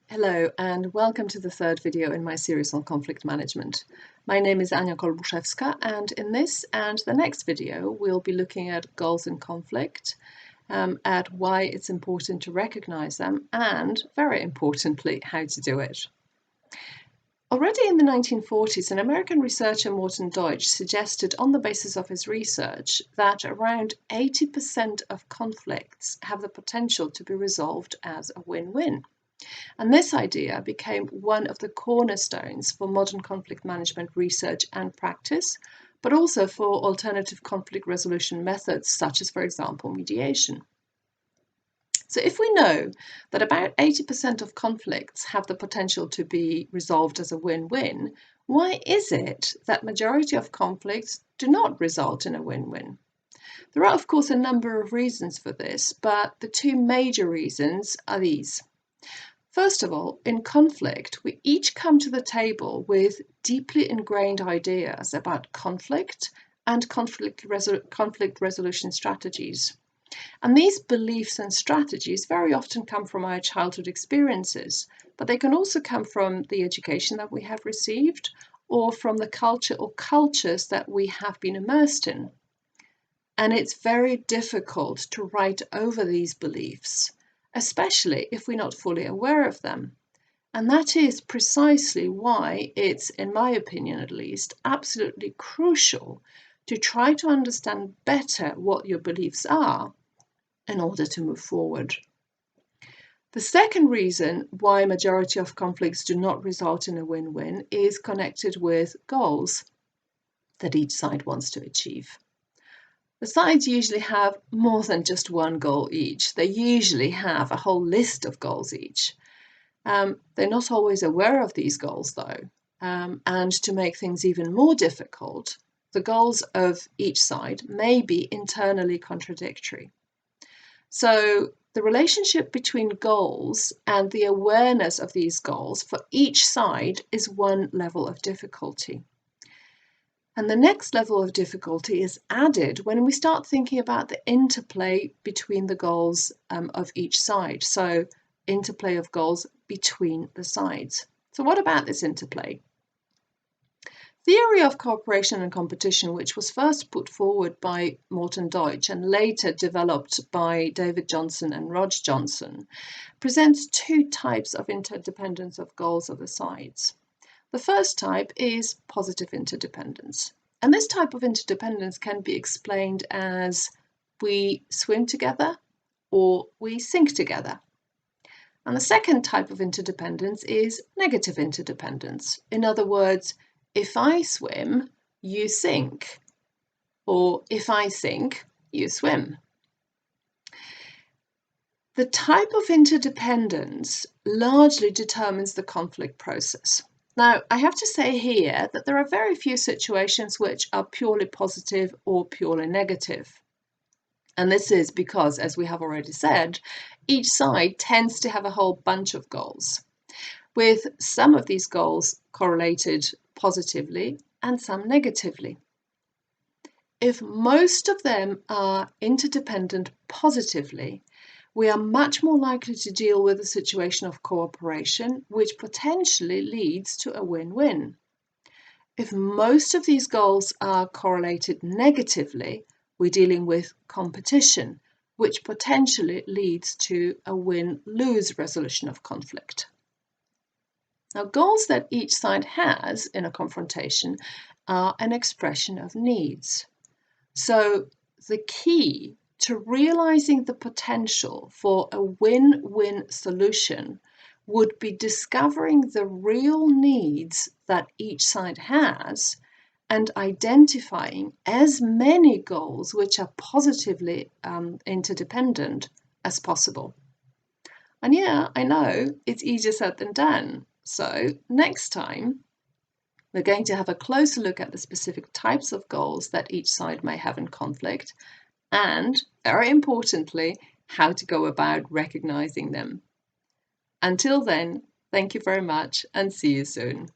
Hello and welcome to the third video in my series on conflict management. My name is Ania Kolbuszewska, and in this and the next video we'll be looking at goals in conflict, at why it's important to recognize them, and very importantly, how to do it. Already in the 1940s, an American researcher, Morton Deutsch, suggested on the basis of his research that around 80% of conflicts have the potential to be resolved as a win-win. And this idea became one of the cornerstones for modern conflict management research and practice, but also for alternative conflict resolution methods, such as, for example, mediation. So if we know that about 80% of conflicts have the potential to be resolved as a win-win, why is it that majority of conflicts do not result in a win-win? There are, of course, a number of reasons for this, but the two major reasons are these. First of all, in conflict, we each come to the table with deeply ingrained ideas about conflict and conflict resolution strategies. And these beliefs and strategies very often come from our childhood experiences, but they can also come from the education that we have received or from the culture or cultures that we have been immersed in. And it's very difficult to write over these beliefs, especially if we're not fully aware of them. And that is precisely why it's, in my opinion at least, absolutely crucial to try to understand better what your beliefs are in order to move forward. The second reason why majority of conflicts do not result in a win-win is connected with goals that each side wants to achieve. The sides usually have more than just one goal each. They usually have a whole list of goals each. They're not always aware of these goals though. And to make things even more difficult, the goals of each side may be internally contradictory. So the relationship between goals and the awareness of these goals for each side is one level of difficulty. And the next level of difficulty is added when we start thinking about the interplay between the goals of each side. So interplay of goals between the sides. So what about this interplay? Theory of cooperation and competition, which was first put forward by Morton Deutsch and later developed by David Johnson and Rog Johnson, presents two types of interdependence of goals of the sides. The first type is positive interdependence. And this type of interdependence can be explained as we swim together or we sink together. And the second type of interdependence is negative interdependence. In other words, if I swim, you sink, or if I sink, you swim. The type of interdependence largely determines the conflict process. Now, I have to say here that there are very few situations which are purely positive or purely negative. And this is because, as we have already said, each side tends to have a whole bunch of goals, with some of these goals correlated positively and some negatively. If most of them are interdependent positively, we are much more likely to deal with a situation of cooperation, which potentially leads to a win-win. If most of these goals are correlated negatively, we're dealing with competition, which potentially leads to a win-lose resolution of conflict. Now, goals that each side has in a confrontation are an expression of needs. So the key to realizing the potential for a win-win solution would be discovering the real needs that each side has and identifying as many goals which are positively interdependent as possible. And yeah, I know it's easier said than done. So next time, we're going to have a closer look at the specific types of goals that each side may have in conflict, and, very importantly, how to go about recognizing them. Until then, thank you very much and see you soon.